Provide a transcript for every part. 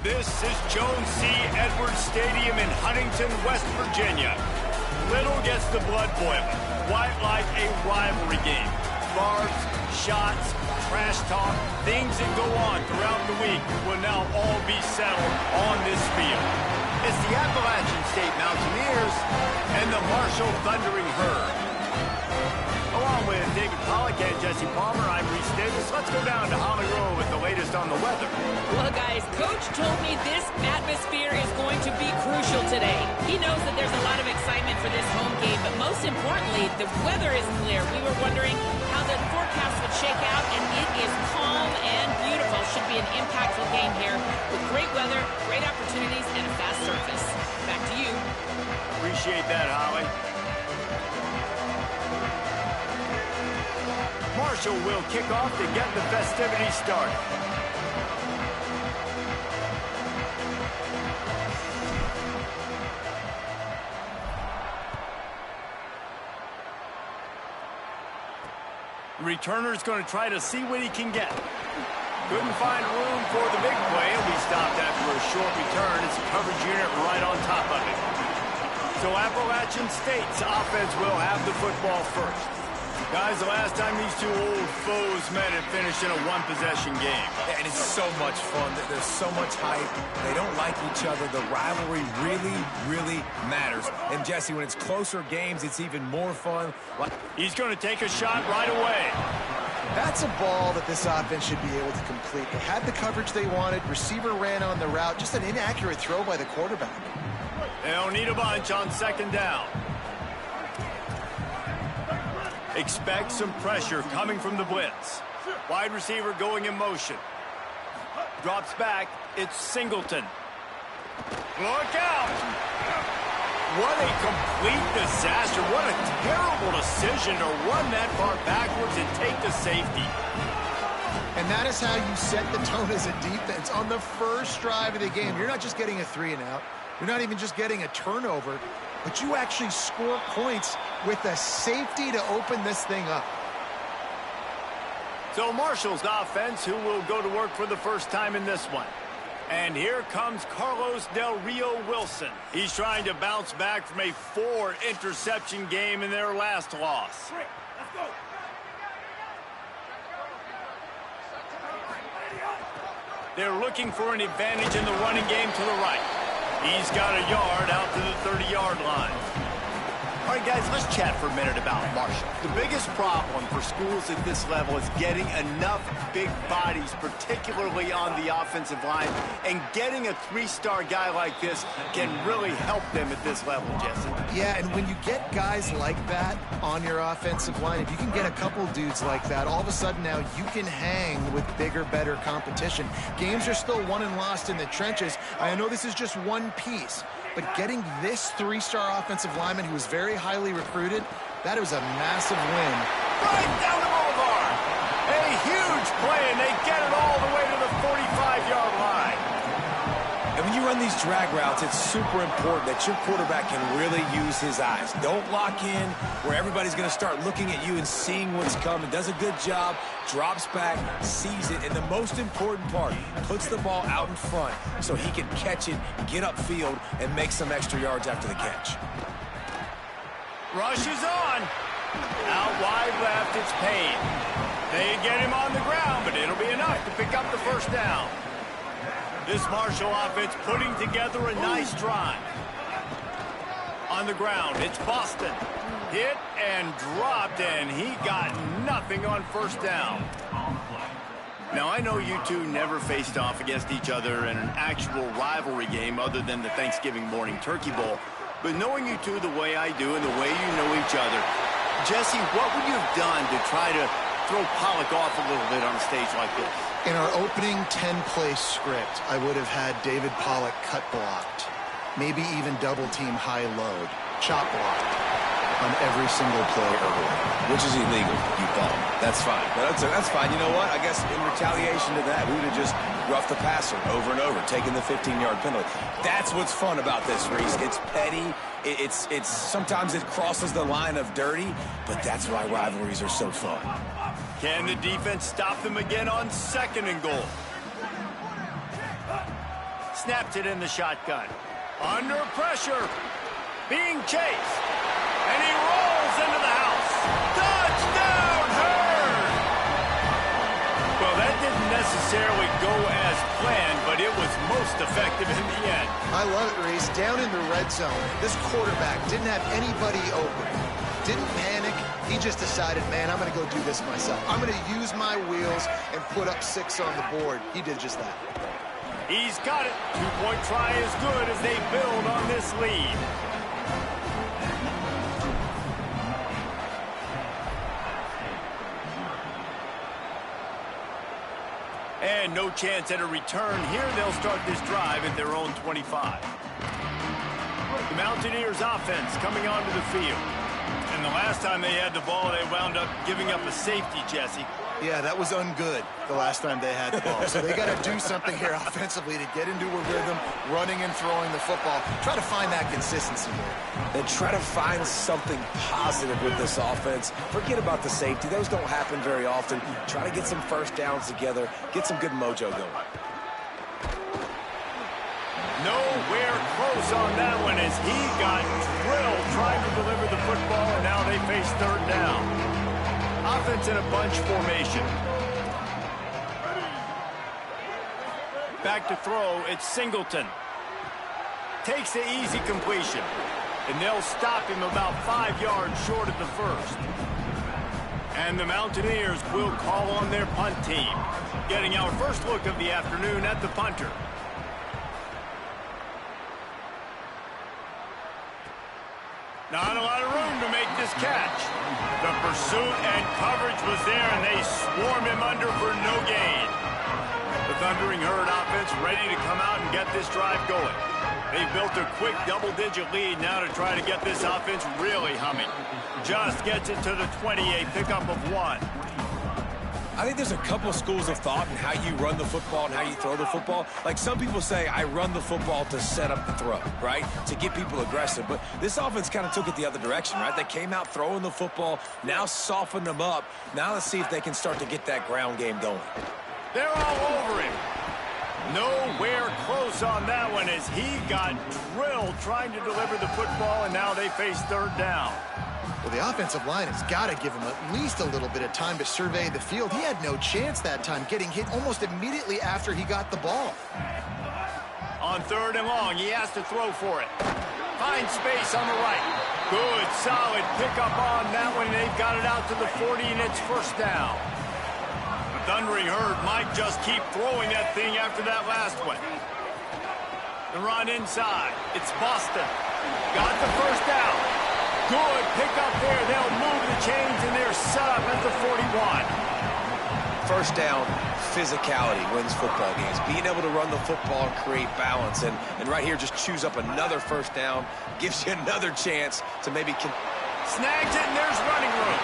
This is Jones C. Edwards Stadium in Huntington, West Virginia. Little gets the blood boiling, quite like a rivalry game. Barbs, shots, trash talk, things that go on throughout the week will now all be settled on this field. It's the Appalachian State Mountaineers and the Marshall Thundering Herd. Along with David Pollack and Jesse Palmer, I'm Reese Davis. Let's go down to Holly Rowe with the latest on the weather. Well, guys, Coach told me this atmosphere is going to be crucial today. He knows that there's a lot of excitement for this home game, but most importantly, the weather is clear. We were wondering how the forecast would shake out, and it is calm and beautiful. Should be an impactful game here with great weather, great opportunities, and a fast surface. Back to you. Appreciate that, Holly. Marshall will kick off to get the festivities started. The returner's going to try to see what he can get. Couldn't find room for the big play. He'll be stopped after a short return. It's a coverage unit right on top of it. So Appalachian State's offense will have the football first. Guys, the last time these two old foes met, it finished in a one-possession game. And it's so much fun. There's so much hype. They don't like each other. The rivalry really, really matters. And, Jesse, when it's closer games, it's even more fun. He's going to take a shot right away. That's a ball that this offense should be able to complete. They had the coverage they wanted. Receiver ran on the route. Just an inaccurate throw by the quarterback. They'll need a bunch on second down. Expect some pressure coming from the blitz. Wide receiver going in motion. Drops back. It's Singleton. Look out! What a complete disaster. What a terrible decision to run that far backwards and take the safety. And that is how you set the tone as a defense on the first drive of the game. You're not just getting a 3-and-out. You're not even just getting a turnover, but you actually score points with a safety to open this thing up. So Marshall's offense, who will go to work for the first time in this one. And here comes Carlos Del Rio Wilson. He's trying to bounce back from a 4-interception game in their last loss. Let's go. They're looking for an advantage in the running game to the right. He's got a yard out to the 30-yard line. All right, guys, let's chat for a minute about Marshall. The biggest problem for schools at this level is getting enough big bodies, particularly on the offensive line, and getting a 3-star guy like this can really help them at this level, Jesse. Yeah, and when you get guys like that on your offensive line, if you can get a couple dudes like that, all of a sudden now you can hang with bigger, better competition. Games are still won and lost in the trenches. I know this is just one piece, but getting this 3-star offensive lineman who was very highly recruited, that was a massive win. Right down the boulevard. A huge play, and they get it all the way to the 45-yard line. And when you run these drag routes, it's super important that your quarterback can really use his eyes. Don't lock in where everybody's going to start looking at you and seeing what's coming. Does a good job, drops back, sees it, and the most important part, puts the ball out in front so he can catch it, get upfield, and make some extra yards after the catch. Rush is on. Out wide left, it's Payne. They get him on the ground, but it'll be enough to pick up the first down. This Marshall offense putting together a nice drive. On the ground, it's Boston. Hit and dropped, and he got nothing on first down. Now, I know you two never faced off against each other in an actual rivalry game other than the Thanksgiving morning Turkey Bowl. But knowing you two the way I do and the way you know each other, Jesse, what would you have done to try to throw Pollack off a little bit on a stage like this? In our opening 10-play script, I would have had David Pollack cut blocked, maybe even double-team high load, chop blocked on every single play early. Which is illegal, you bum. That's fine. But that's fine. You know what? I guess in retaliation to that, we would have just roughed the passer over and over, taking the 15-yard penalty. That's what's fun about this, Reese. It's petty. It's sometimes it crosses the line of dirty, but that's why rivalries are so fun. Can the defense stop them again on 2nd and goal? Snaps it in the shotgun. Under pressure. Being chased. And he rolls into the house. Touchdown, Hurd! Well, that didn't necessarily go as planned, but it was most effective in the end. I love it, Reese. Down in the red zone, this quarterback didn't have anybody open. Didn't panic. He just decided, man, I'm going to go do this myself. I'm going to use my wheels and put up 6 on the board. He did just that. He's got it. 2-point try is good as they build on this lead. And no chance at a return here. They'll start this drive at their own 25. The Mountaineers offense coming onto the field. And the last time they had the ball, they wound up giving up a safety, Jesse. Yeah, that was ungood the last time they had the ball. So they got to do something here offensively to get into a rhythm, running and throwing the football. Try to find that consistency here. And try to find something positive with this offense. Forget about the safety. Those don't happen very often. Try to get some first downs together. Get some good mojo going. Nowhere close on that one as he got drilled trying to deliver the football, and now they face third down. Offense in a bunch formation. Back to throw, it's Singleton. Takes the easy completion, and they'll stop him about 5 yards short of the first. And the Mountaineers will call on their punt team. Getting our first look of the afternoon at the punter. Not a lot of room to make this catch. The pursuit and coverage was there, and they swarm him under for no gain. The Thundering Herd offense ready to come out and get this drive going. They've built a quick double-digit lead now to try to get this offense really humming. Just gets it to the 20, a pickup of 1. I think there's a couple schools of thought in how you run the football and how you throw the football. Like some people say, I run the football to set up the throw, right? To get people aggressive. But this offense kind of took it the other direction, right? They came out throwing the football, now softened them up. Now let's see if they can start to get that ground game going. They're all over him. Nowhere close on that one as he got drilled trying to deliver the football, and now they face third down. Well, the offensive line has got to give him at least a little bit of time to survey the field. He had no chance that time, getting hit almost immediately after he got the ball. On third and long, he has to throw for it. Finds space on the right. Good, solid pickup on that one. They've got it out to the 40, and it's first down. The Thundering Herd might just keep throwing that thing after that last one. The run inside. It's Boston. Got the first down. Good pickup there. They'll move the chains, and they're set up at the 41. First down, physicality wins football games. Being able to run the football and create balance. And right here, just choose up another first down. Gives you another chance to maybe... Snags it, and there's running room.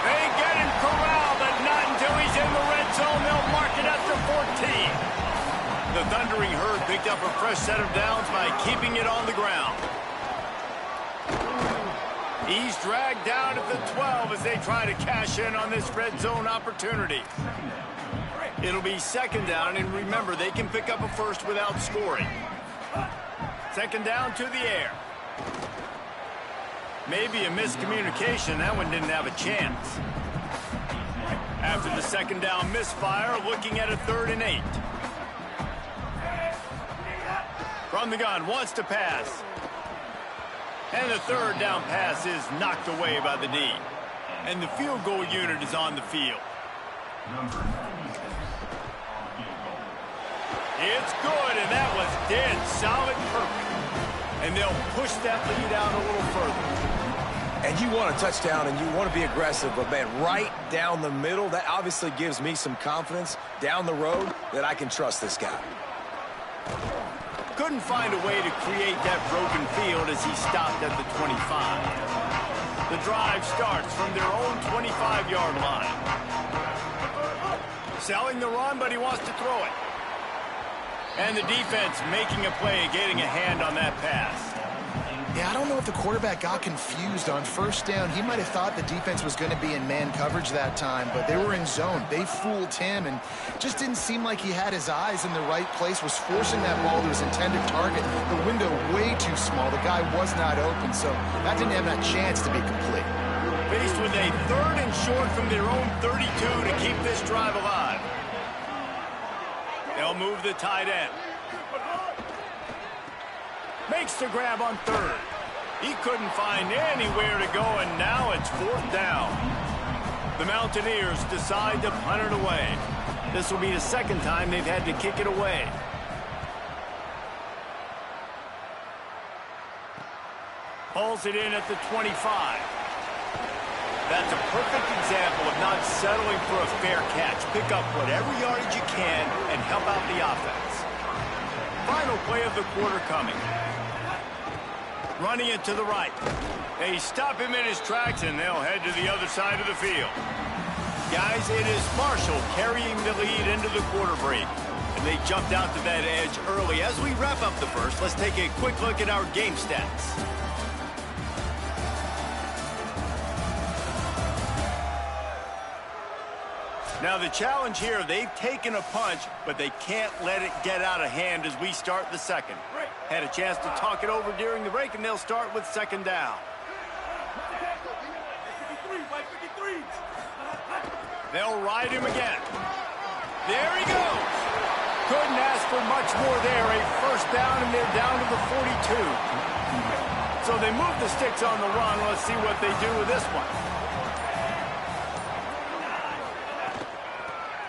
They get him corralled, but not until he's in the red zone. They'll mark it at the 14. The Thundering Herd picked up a fresh set of downs by keeping it on the ground. He's dragged down at the 12 as they try to cash in on this red zone opportunity. It'll be second down, and remember, they can pick up a first without scoring. Second down to the air. Maybe a miscommunication. That one didn't have a chance. After the second down misfire, looking at a 3rd and 8. From the gun, wants to pass. And the third down pass is knocked away by the D. And the field goal unit is on the field. It's good, and that was dead solid perfect. And they'll push that lead out a little further. And you want a touchdown, and you want to be aggressive, but, man, right down the middle, that obviously gives me some confidence down the road that I can trust this guy. Couldn't find a way to create that broken field as he stopped at the 25. The drive starts from their own 25-yard line. Selling the run, but he wants to throw it. And the defense making a play, getting a hand on that pass. Yeah, I don't know if the quarterback got confused on first down. He might have thought the defense was going to be in man coverage that time, but they were in zone. They fooled him and just didn't seem like he had his eyes in the right place, was forcing that ball to his intended target. The window way too small. The guy was not open, so that didn't have that chance to be complete. Faced with a 3rd and short from their own 32 to keep this drive alive. They'll move the tight end. Makes the grab on 3rd. He couldn't find anywhere to go, and now it's 4th down. The Mountaineers decide to punt it away. This will be the 2nd time they've had to kick it away. Hauls it in at the 25. That's a perfect example of not settling for a fair catch. Pick up whatever yardage you can and help out the offense. Final play of the quarter coming. Running it to the right. They stop him in his tracks, and they'll head to the other side of the field. Guys, it is Marshall carrying the lead into the quarter break. And they jumped out to that edge early. As we wrap up the first, let's take a quick look at our game stats. Now the challenge here, they've taken a punch, but they can't let it get out of hand as we start the second. Had a chance to talk it over during the break, and they'll start with 2nd down. They'll ride him again. There he goes. Couldn't ask for much more there. A 1st down, and they're down to the 42. So they move the sticks on the run. Let's see what they do with this one.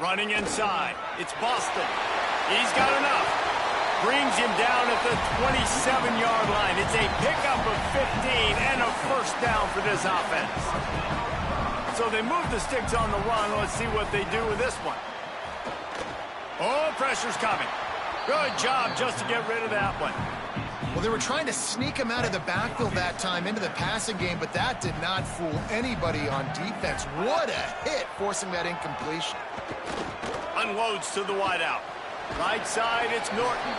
Running inside. It's Boston. He's got enough. Brings him down at the 27-yard line. It's a pickup of 15 and a 1st down for this offense. So they move the sticks on the run. Let's see what they do with this one. Oh, pressure's coming. Good job just to get rid of that one. Well, they were trying to sneak him out of the backfield that time into the passing game, but that did not fool anybody on defense. What a hit, forcing that incompletion. Unloads to the wideout. Right side, it's Norton.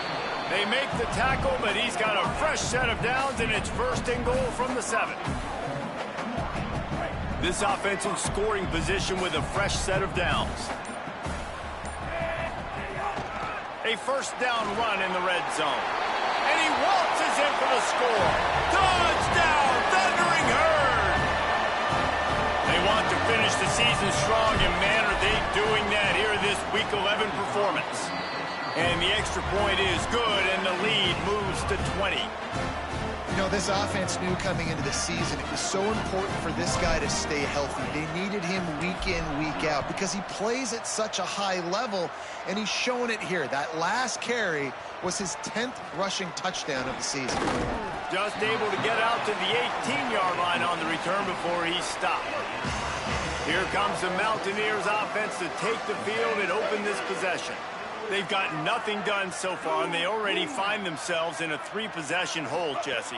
They make the tackle, but he's got a fresh set of downs, and it's 1st and goal from the 7. This offense in scoring position with a fresh set of downs. A 1st down run in the red zone. And he waltzes in for the score. Touchdown, Thundering Herd! They want to finish the season strong, and man, are they doing that here in this Week 11 performance. And the extra point is good, and the lead moves to 20. You know, this offense knew coming into the season it was so important for this guy to stay healthy. They needed him week in, week out because he plays at such a high level, and he's showing it here. That last carry was his 10th rushing touchdown of the season. Just able to get out to the 18-yard line on the return before he stopped. Here comes the Mountaineers offense to take the field and open this possession. They've got nothing done so far, and they already find themselves in a 3-possession hole, Jesse.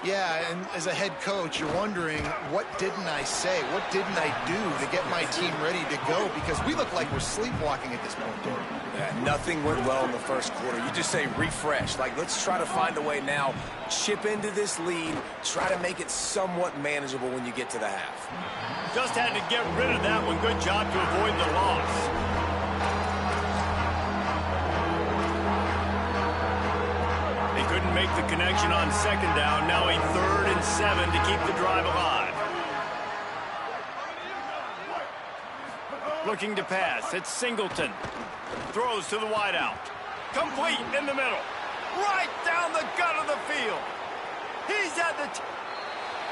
Yeah, and as a head coach, you're wondering, what didn't I say? What didn't I do to get my team ready to go? Because we look like we're sleepwalking at this point. Yeah, nothing went well in the 1st quarter. You just say refresh. Like, let's try to find a way now. Chip into this lead. Try to make it somewhat manageable when you get to the half. Just had to get rid of that one. Good job to avoid the loss. Couldn't make the connection on 2nd down. Now a 3rd and 7 to keep the drive alive. Looking to pass. It's Singleton. Throws to the wideout. Complete in the middle. Right down the gut of the field. He's at the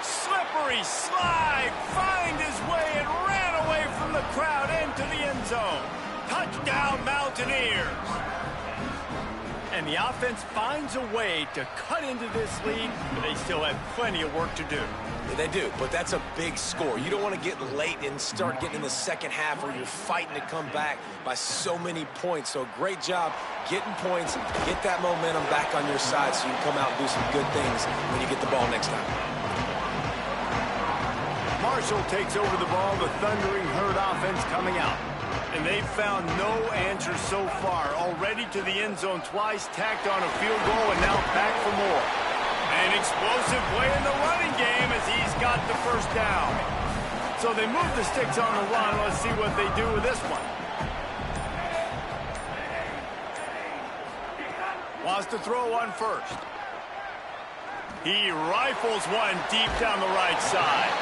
slippery slide. Find his way and ran away from the crowd into the end zone. Touchdown, Mountaineers. And the offense finds a way to cut into this lead, but they still have plenty of work to do. Yeah, they do, but that's a big score. You don't want to get late and start getting in the 2nd half where you're fighting to come back by so many points. So great job getting points, get that momentum back on your side so you can come out and do some good things when you get the ball next time. Marshall takes over the ball, the Thundering Herd offense coming out. And they've found no answer so far. Already to the end zone twice, tacked on a field goal, and now back for more. An explosive play in the running game as he's got the first down. So they move the sticks on the run. Let's see what they do with this one. Wants to throw one first. He rifles one deep down the right side.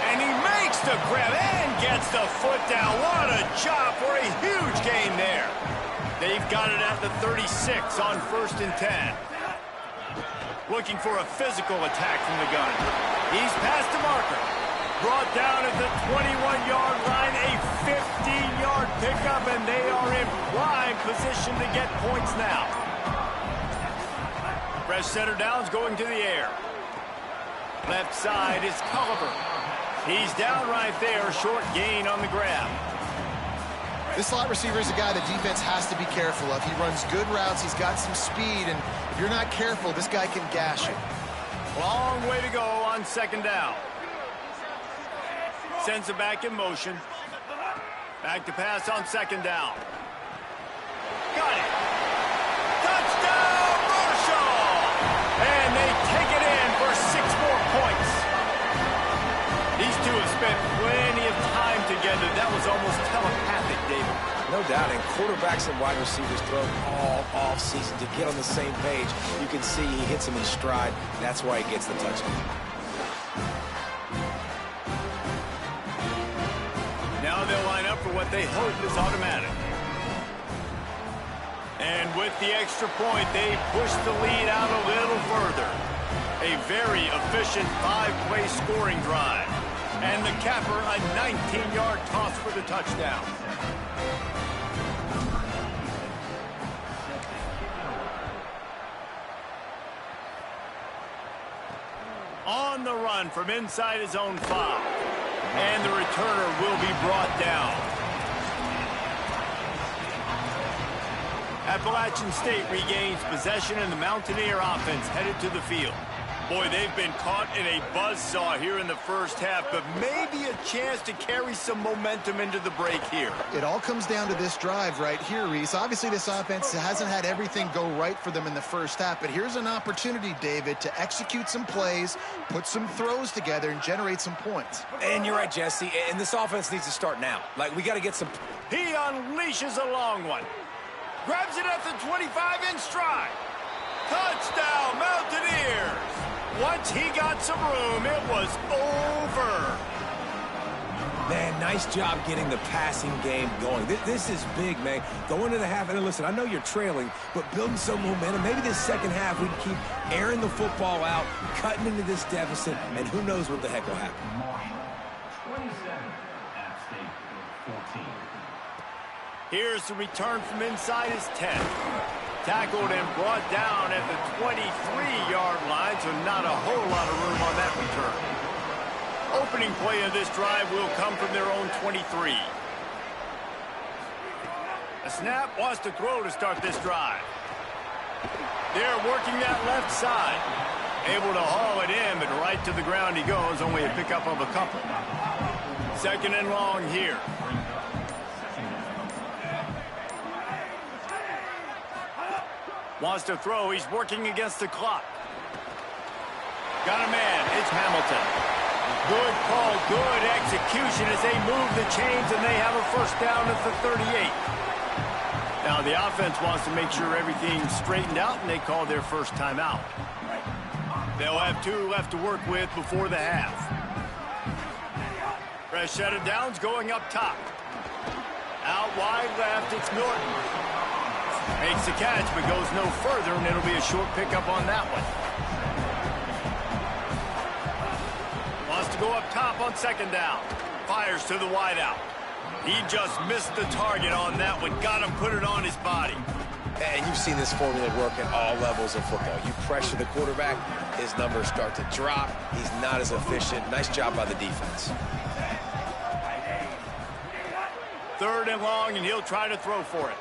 And he makes the grab and gets the foot down. What a job for a huge gain there. They've got it at the 36 on 1st and 10. Looking for a physical attack from the gun. He's past the marker. Brought down at the 21-yard line, a 15-yard pickup, and they are in prime position to get points now. Fresh center downs going to the air. Left side is Culliver. He's down right there, short gain on the grab. This slot receiver is a guy the defense has to be careful of. He runs good routes, he's got some speed, and if you're not careful, this guy can gash you. Long way to go on 2nd down. Sends it back in motion. Back to pass on 2nd down. Got it. Touchdown, Marshall! And they take it in for 6 more points. These two have spent plenty of time together. That was almost telepathic, David. No doubt, and quarterbacks and wide receivers throw all off season to get on the same page. You can see he hits him in stride. That's why he gets the touchdown. Now they'll line up for what they hope is automatic. And with the extra point, they push the lead out a little further. A very efficient 5-play scoring drive. And the capper, a 19-yard toss for the touchdown. On the run from inside his own 5. And the returner will be brought down. Appalachian State regains possession, and the Mountaineer offense headed to the field. Boy, they've been caught in a buzzsaw here in the first half, but maybe a chance to carry some momentum into the break here. It all comes down to this drive right here, Reese. Obviously, this offense hasn't had everything go right for them in the first half, but here's an opportunity, David, to execute some plays, put some throws together, and generate some points. And you're right, Jesse, and this offense needs to start now. Like, we got to get some... He unleashes a long one. Grabs it at the 25 in stride. Touchdown, Mountaineers! Once he got some room, it was over. Man, nice job getting the passing game going. This is big, man. Going to the half, and listen, I know you're trailing, but building some momentum. Maybe this second half we can keep airing the football out, cutting into this deficit, and who knows what the heck will happen. 27, App State 14. Here's the return from inside his 10. Tackled and brought down at the 23-yard line, so not a whole lot of room on that return. Opening play of this drive will come from their own 23. A snap, wants to throw to start this drive. They're working that left side. Able to haul it in, but right to the ground he goes, only a pickup of a couple. 2nd and long here. Wants to throw. He's working against the clock. Got a man. It's Hamilton. Good call, good execution as they move the chains, and they have a first down at the 38. Now the offense wants to make sure everything's straightened out, and they call their first timeout. They'll have 2 left to work with before the half. Fresh set of downs going up top. Out wide left, it's Norton. Makes the catch, but goes no further, and it'll be a short pickup on that one. Wants to go up top on 2nd down. Fires to the wideout. He just missed the target on that one. Got him, put it on his body. And you've seen this formula work at all levels of football. You pressure the quarterback, his numbers start to drop. He's not as efficient. Nice job by the defense. 3rd and long, and he'll try to throw for it.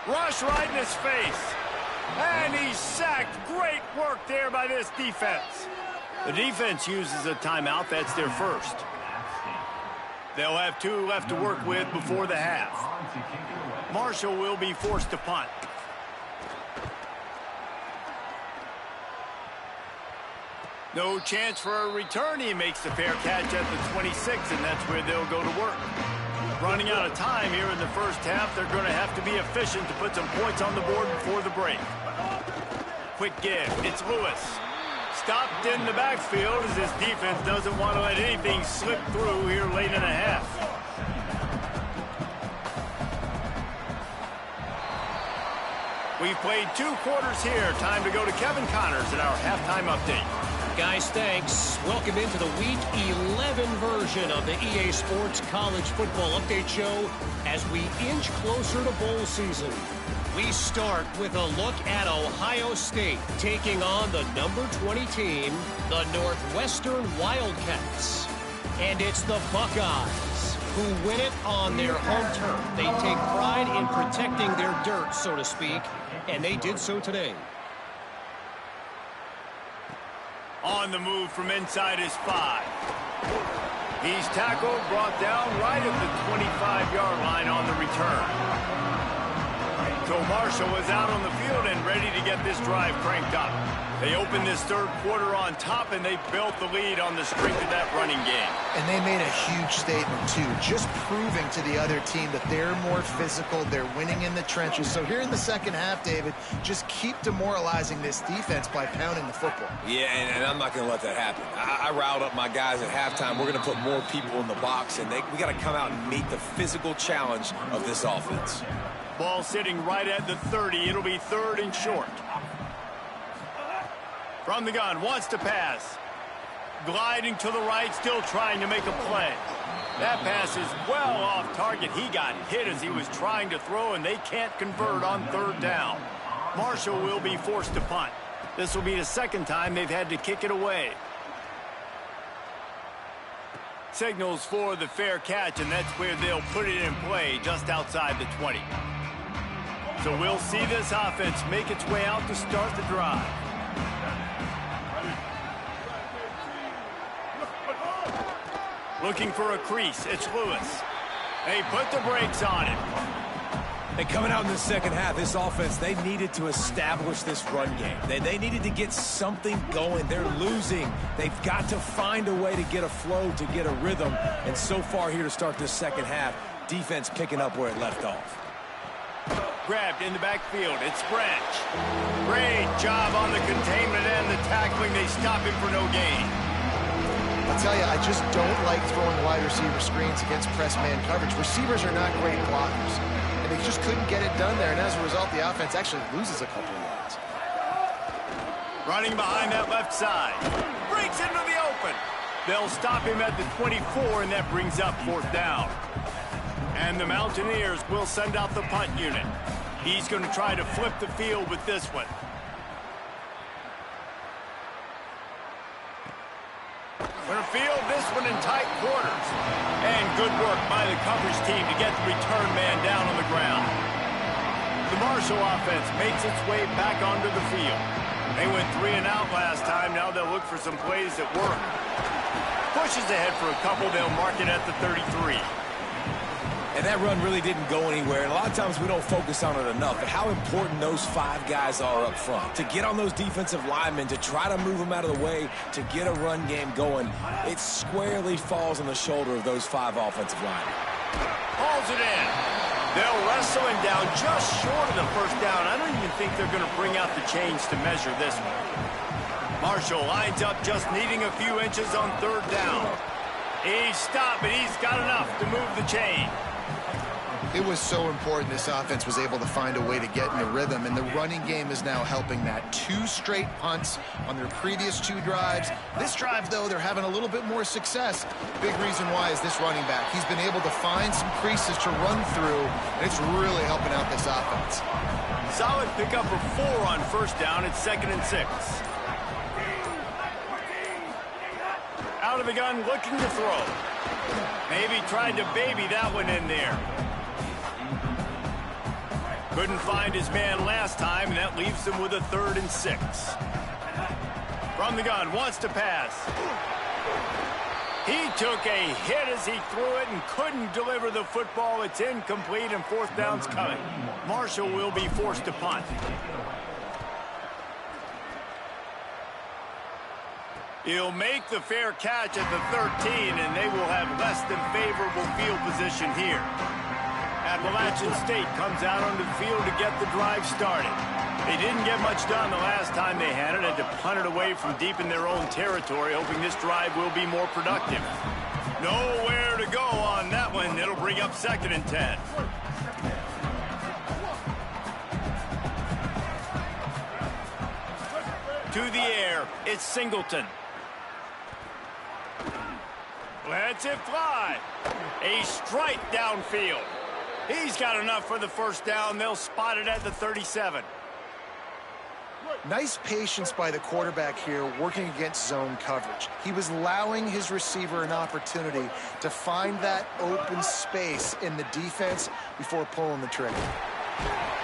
Rush right in his face. And he's sacked. Great work there by this defense. The defense uses a timeout. That's their first. They'll have 2 left to work with before the half. Marshall will be forced to punt. No chance for a return. He makes the fair catch at the 26, and that's where they'll go to work. Running out of time here in the first half, they're going to have to be efficient to put some points on the board before the break. Quick give. It's Lewis. Stopped in the backfield as his defense doesn't want to let anything slip through here late in the half. We've played 2 quarters here. Time to go to Kevin Connors in our halftime update. Guys, thanks. Welcome into the Week 11 version of the EA Sports College Football Update Show as we inch closer to bowl season. We start with a look at Ohio State taking on the number 20 team, the Northwestern Wildcats. And it's the Buckeyes who win it on their home turf. They take pride in protecting their dirt, so to speak, and they did so today. On the move from inside his 5. He's tackled, brought down right at the 25-yard line on the return. So Marshall is out on the field and ready to get this drive cranked up. They opened this third quarter on top, and they built the lead on the strength of that running game. And they made a huge statement, too, just proving to the other team that they're more physical, they're winning in the trenches. So here in the second half, David, just keep demoralizing this defense by pounding the football. Yeah, and I'm not going to let that happen. I riled up my guys at halftime. We're going to put more people in the box, and we got to come out and meet the physical challenge of this offense. Ball sitting right at the 30. It'll be 3rd and short. From the gun, wants to pass. Gliding to the right, still trying to make a play. That pass is well off target. He got hit as he was trying to throw, and they can't convert on 3rd down. Marshall will be forced to punt. This will be the second time they've had to kick it away. Signals for the fair catch, and that's where they'll put it in play, just outside the 20. So we'll see this offense make its way out to start the drive. Looking for a crease. It's Lewis. They put the brakes on him. And coming out in the second half, this offense, they needed to establish this run game. They needed to get something going. They're losing. They've got to find a way to get a flow, to get a rhythm. And so far here to start this second half, defense picking up where it left off. Grabbed in the backfield. It's Branch. Great job on the containment and the tackling. They stop him for no gain. I'll tell you, I just don't like throwing wide receiver screens against press man coverage. Receivers are not great blockers, and they just couldn't get it done there, and as a result, the offense actually loses a couple of yards. Running behind that left side. Breaks into the open. They'll stop him at the 24, and that brings up 4th down. And the Mountaineers will send out the punt unit. He's going to try to flip the field with this one. Going to field this one in tight quarters. And good work by the coverage team to get the return man down on the ground. The Marshall offense makes its way back onto the field. They went 3 and out last time. Now they'll look for some plays that work. Pushes ahead for a couple. They'll mark it at the 33. And that run really didn't go anywhere. And a lot of times we don't focus on it enough, but how important those 5 guys are up front. To get on those defensive linemen, to try to move them out of the way, to get a run game going, it squarely falls on the shoulder of those 5 offensive linemen. Hauls it in. They'll wrestle him down just short of the 1st down. I don't even think they're going to bring out the chains to measure this one. Marshall lines up just needing a few inches on 3rd down. He's stopped, but he's got enough to move the chain. It was so important this offense was able to find a way to get in a rhythm, and the running game is now helping that. 2 straight punts on their previous 2 drives. This drive, though, they're having a little bit more success. Big reason why is this running back. He's been able to find some creases to run through, and it's really helping out this offense. Solid pickup of 4 on 1st down. It's 2nd and 6. Out of the gun, looking to throw. Maybe tried to baby that one in there. Couldn't find his man last time, and that leaves him with a 3rd and 6. From the gun, wants to pass. He took a hit as he threw it and couldn't deliver the football. It's incomplete, and 4th down's coming. Marshall will be forced to punt. He'll make the fair catch at the 13, and they will have less than favorable field position here. Appalachian State comes out onto the field to get the drive started. They didn't get much done the last time they had it, had to punt it away from deep in their own territory, hoping this drive will be more productive. Nowhere to go on that one. It'll bring up 2nd and 10. To the air, it's Singleton. Lets it fly. A strike downfield. He's got enough for the first down. They'll spot it at the 37. Nice patience by the quarterback here working against zone coverage. He was allowing his receiver an opportunity to find that open space in the defense before pulling the trigger.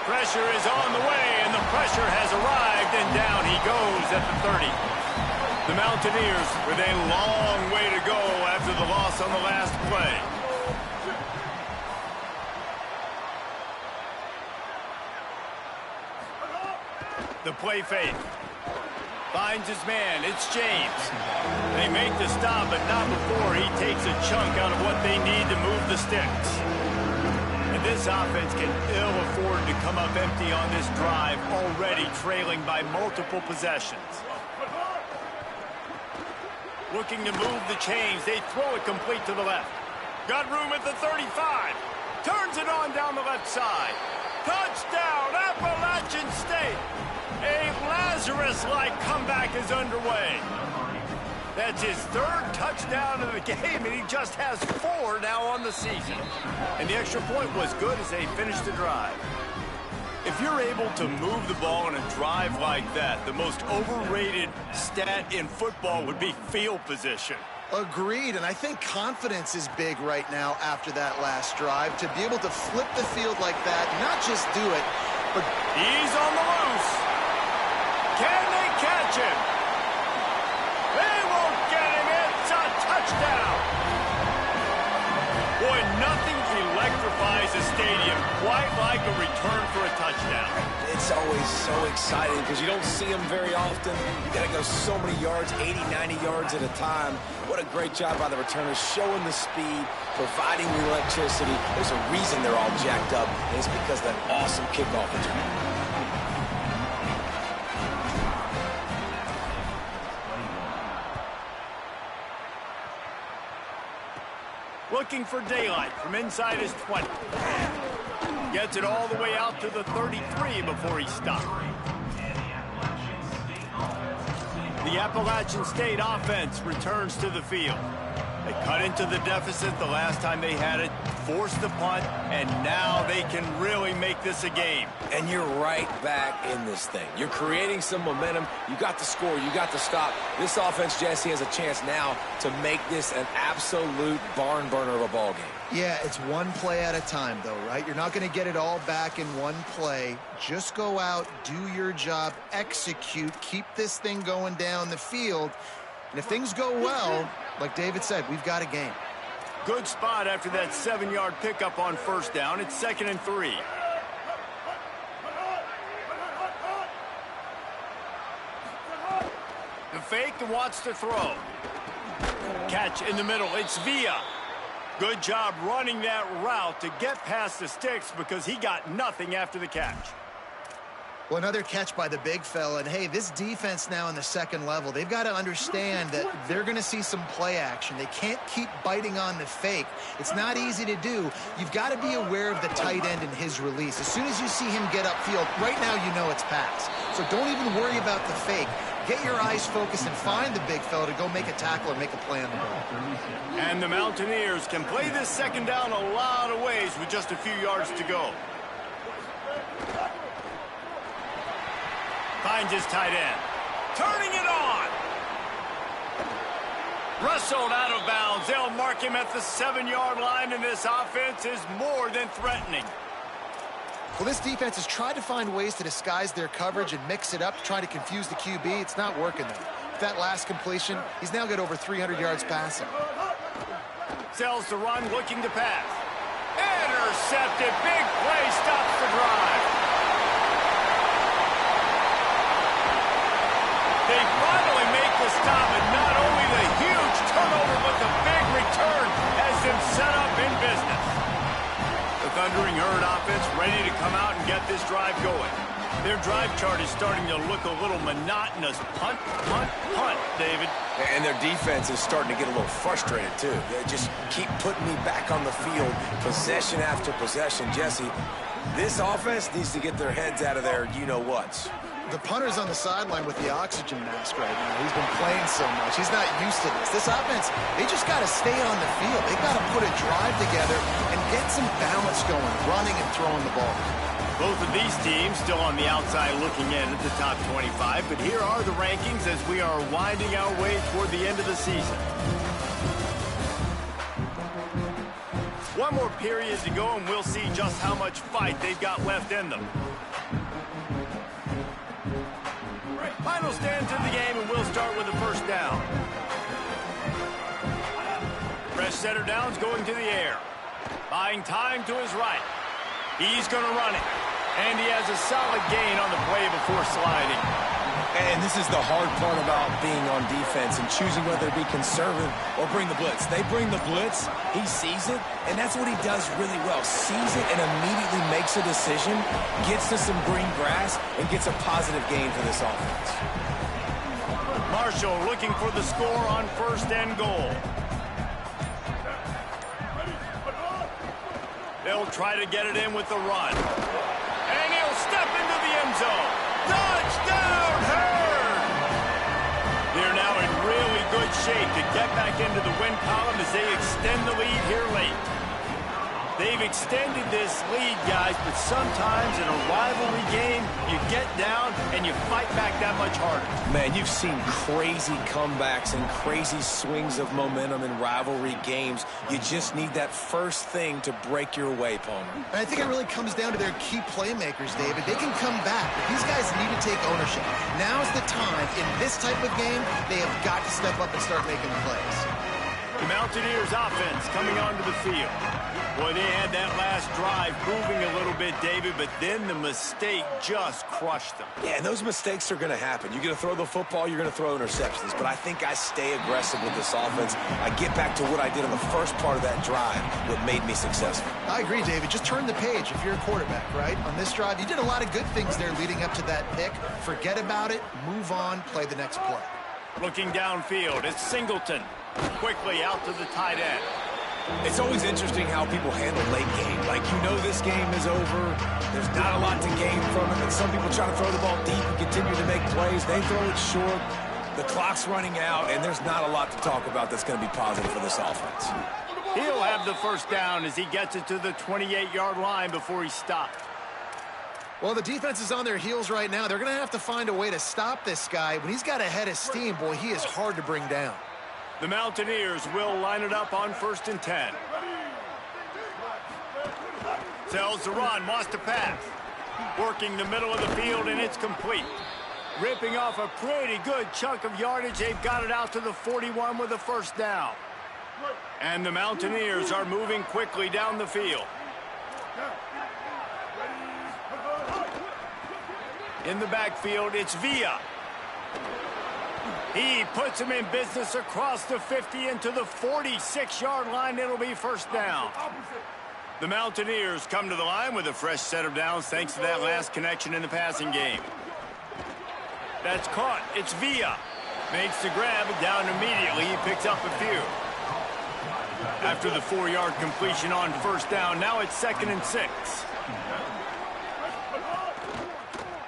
Pressure is on the way, and the pressure has arrived, and down he goes at the 30. The Mountaineers with a long way to go after the loss on the last play. The play fake. Finds his man. It's James. They make the stop, but not before he takes a chunk out of what they need to move the sticks. And this offense can ill afford to come up empty on this drive, already trailing by multiple possessions. Looking to move the chains. They throw it complete to the left. Got room at the 35. Turns it on down the left side. Touchdown, Appalachian State. A Lazarus-like comeback is underway. That's his 3rd touchdown of the game, and he just has 4 now on the season. And the extra point was good as they finished the drive. If you're able to move the ball in a drive like that, the most overrated stat in football would be field position. Agreed, and I think confidence is big right now after that last drive. To be able to flip the field like that, not just do it, but... He's on the loose. Can they catch him? They won't get him. It's a touchdown. Boy, nothing electrifies a stadium quite like a return for a touchdown. It's always so exciting because you don't see them very often. You got to go so many yards, 80, 90 yards at a time. What a great job by the returners, showing the speed, providing the electricity. There's a reason they're all jacked up, and it's because of that awesome kickoff return. Looking for daylight from inside his 20. Gets it all the way out to the 33 before he stopped. The Appalachian State offense returns to the field. They cut into the deficit the last time they had it, forced the punt, and now they can really make this a game. And you're right back in this thing. You're creating some momentum. You got the score. You got the stop. This offense, Jesse, has a chance now to make this an absolute barn burner of a ball game. Yeah, it's one play at a time, though, right? You're not going to get it all back in one play. Just go out, do your job, execute, keep this thing going down the field. And if things go well, like David said, we've got a game. Good spot after that 7-yard pickup on first down. It's 2nd and 3. The fake and wants to throw. Catch in the middle. It's Villa. Good job running that route to get past the sticks because he got nothing after the catch. Well, another catch by the big fella. And, hey, this defense now in the second level, they've got to understand that they're going to see some play action. They can't keep biting on the fake. It's not easy to do. You've got to be aware of the tight end and his release. As soon as you see him get upfield, right now you know it's pass. So don't even worry about the fake. Get your eyes focused and find the big fella to go make a tackle or make a play on the ball. And the Mountaineers can play this second down a lot of ways with just a few yards to go. Finds his tight end. Turning it on. Wrestled out of bounds. They'll mark him at the 7-yard line, and this offense is more than threatening. Well, this defense has tried to find ways to disguise their coverage and mix it up to try to confuse the QB. It's not working, though. With that last completion, he's now got over 300 yards passing. Sells the run, looking to pass. Intercepted. Big play stops the drive. They finally make the stop, and not Thundering Herd offense ready to come out and get this drive going. Their drive chart is starting to look a little monotonous. Punt, punt, punt, David. And their defense is starting to get a little frustrated, too. They just keep putting me back on the field, possession after possession. Jesse, this offense needs to get their heads out of their you-know-whats. The punter's on the sideline with the oxygen mask right now. He's been playing so much. He's not used to this. This offense, they just got to stay on the field. They got to put a drive together and get some balance going, running and throwing the ball. Both of these teams still on the outside looking in at the top 25, but here are the rankings as we are winding our way toward the end of the season. One more period to go, and we'll see just how much fight they've got left in them. Final stand to the game, and we'll start with the first down. Fresh setter downs going to the air. Buying time to his right. He's going to run it. And he has a solid gain on the play before sliding. And this is the hard part about being on defense and choosing whether to be conservative or bring the blitz. They bring the blitz, he sees it, and that's what he does really well. Sees it and immediately makes a decision, gets to some green grass, and gets a positive gain for this offense. Marshall looking for the score on first and goal. They'll try to get it in with the run. And he'll step into the end zone. Touchdown, Herd! They're now in really good shape to get back into the win column as they extend the lead here late. They've extended this lead, guys, but sometimes in a rivalry game, you get down and you fight back that much harder. Man, you've seen crazy comebacks and crazy swings of momentum in rivalry games. You just need that first thing to break your way, Palmer. And I think it really comes down to their key playmakers, David. They can come back, but these guys need to take ownership. Now's the time. In this type of game, they have got to step up and start making the plays. The Mountaineers offense coming onto the field. Boy, they had that last drive moving a little bit, David, but then the mistake just crushed them. Yeah, and those mistakes are going to happen. You're going to throw the football, you're going to throw interceptions. But I think I stay aggressive with this offense. I get back to what I did on the first part of that drive, what made me successful. I agree, David. Just turn the page if you're a quarterback, right? On this drive, you did a lot of good things there leading up to that pick. Forget about it, move on, play the next play. Looking downfield, it's Singleton. Quickly out to the tight end. It's always interesting how people handle late game. Like, you know this game is over. There's not a lot to gain from it. And some people try to throw the ball deep and continue to make plays. They throw it short. The clock's running out, and there's not a lot to talk about that's going to be positive for this offense. He'll have the first down as he gets it to the 28-yard line before he stopped. Well, the defense is on their heels right now. They're going to have to find a way to stop this guy. When he's got a head of steam, boy, he is hard to bring down. The Mountaineers will line it up on 1st and 10. Tells the run, wants to pass. Working the middle of the field, and it's complete. Ripping off a pretty good chunk of yardage. They've got it out to the 41 with a first down. And the Mountaineers are moving quickly down the field. In the backfield, it's Villa. He puts him in business across the 50 into the 46-yard line. It'll be first down. The Mountaineers come to the line with a fresh set of downs thanks to that last connection in the passing game. That's caught. It's Villa. Makes the grab down immediately. He picks up a few. After the 4-yard completion on first down, now it's 2nd and 6.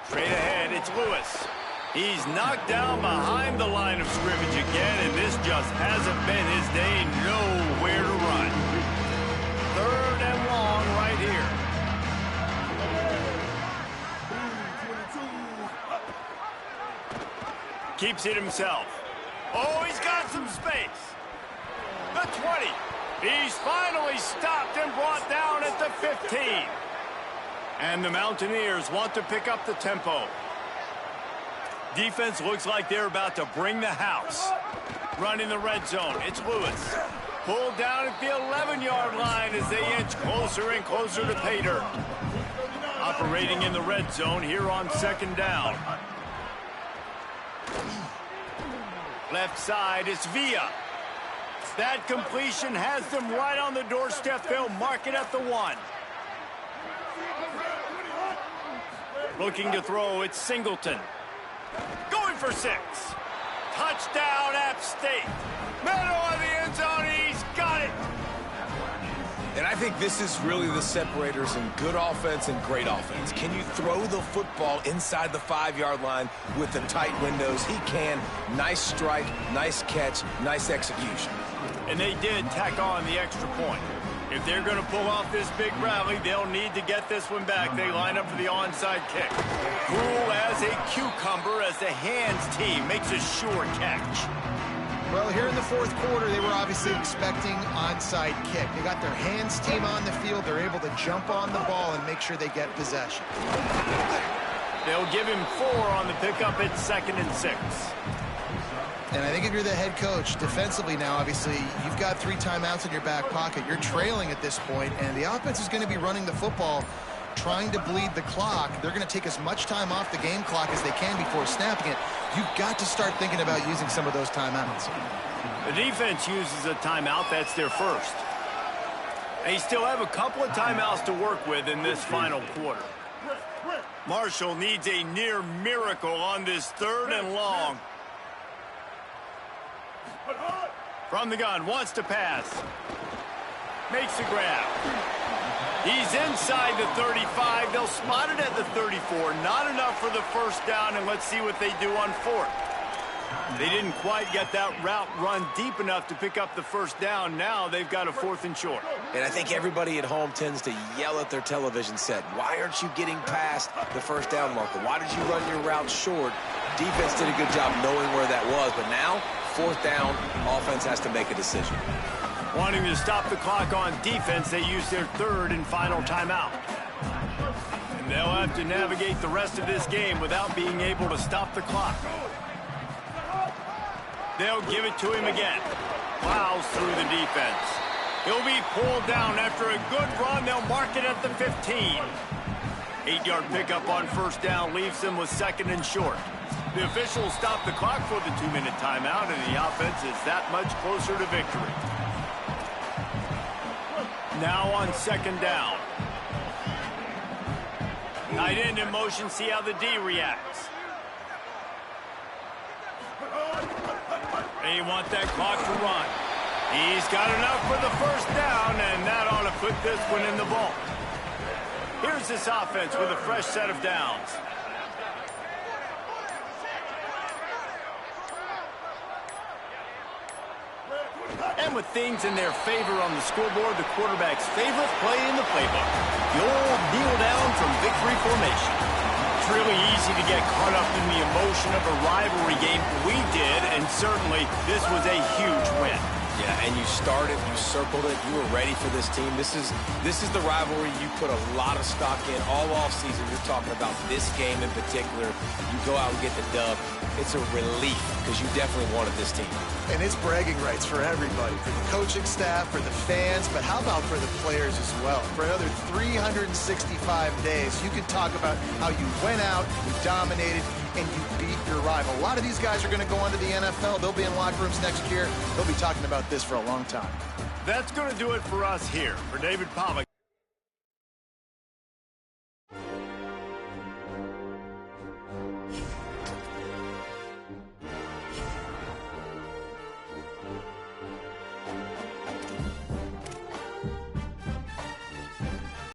Straight ahead, it's Lewis. He's knocked down behind the line of scrimmage again, and this just hasn't been his day. Nowhere to run. 3rd and long right here. Keeps it himself. Oh, he's got some space. The 20. He's finally stopped and brought down at the 15. And the Mountaineers want to pick up the tempo. Defense looks like they're about to bring the house. Running the red zone. It's Lewis. Pulled down at the 11-yard line as they inch closer and closer to pay dirt. Operating in the red zone here on 2nd down. Left side, it's Villa. That completion has them right on the doorstep. They'll mark it at the 1. Looking to throw, it's Singleton. Going for 6. Touchdown, App State. Middle of the end zone, he's got it. And I think this is really the separators in good offense and great offense. Can you throw the football inside the 5-yard line with the tight windows? He can. Nice strike, nice catch, nice execution. And they did tack on the extra point. If they're going to pull off this big rally, they'll need to get this one back. They line up for the onside kick. Cool as a cucumber as the hands team makes a sure catch. Well, here in the fourth quarter, they were obviously expecting onside kick. They got their hands team on the field. They're able to jump on the ball and make sure they get possession. They'll give him 4 on the pickup at 2nd and 6. And I think if you're the head coach, defensively now, obviously, you've got 3 timeouts in your back pocket. You're trailing at this point, and the offense is going to be running the football, trying to bleed the clock. They're going to take as much time off the game clock as they can before snapping it. You've got to start thinking about using some of those timeouts. The defense uses a timeout. That's their first. They still have a couple of timeouts to work with in this final quarter. Marshall needs a near miracle on this 3rd and long. From the gun, wants to pass. Makes a grab. He's inside the 35. They'll spot it at the 34. Not enough for the first down, and let's see what they do on 4th. They didn't quite get that route run deep enough to pick up the first down. Now they've got a 4th and short. And I think everybody at home tends to yell at their television set. Why aren't you getting past the first down marker? Why did you run your route short? Defense did a good job knowing where that was, but now 4th down, offense has to make a decision. Wanting to stop the clock on defense, they use their 3rd and final timeout. And they'll have to navigate the rest of this game without being able to stop the clock. They'll give it to him again. Plows through the defense. He'll be pulled down after a good run. They'll mark it at the 15. 8-yard pickup on first down leaves them with 2nd and short. The officials stop the clock for the 2-minute timeout, and the offense is that much closer to victory. Now on 2nd down. Tight end in motion, see how the D reacts. They want that clock to run. He's got enough for the first down, and that ought to put this one in the vault. Here's this offense with a fresh set of downs. And with things in their favor on the scoreboard, the quarterback's favorite play in the playbook. The old kneel down from victory formation. It's really easy to get caught up in the emotion of a rivalry game. We did, and certainly this was a huge win. Yeah, and you started, you circled it, you were ready for this team. This is the rivalry you put a lot of stock in all offseason. You're talking about this game in particular. You go out and get the dub. It's a relief because you definitely wanted this team. And it's bragging rights for everybody, for the coaching staff, for the fans, but how about for the players as well? For another 365 days, you can talk about how you went out, you dominated, and you beat your rival. A lot of these guys are going to go on to the NFL. They'll be in locker rooms next year. They'll be talking about this for a long time. That's going to do it for us here. For David Pollack.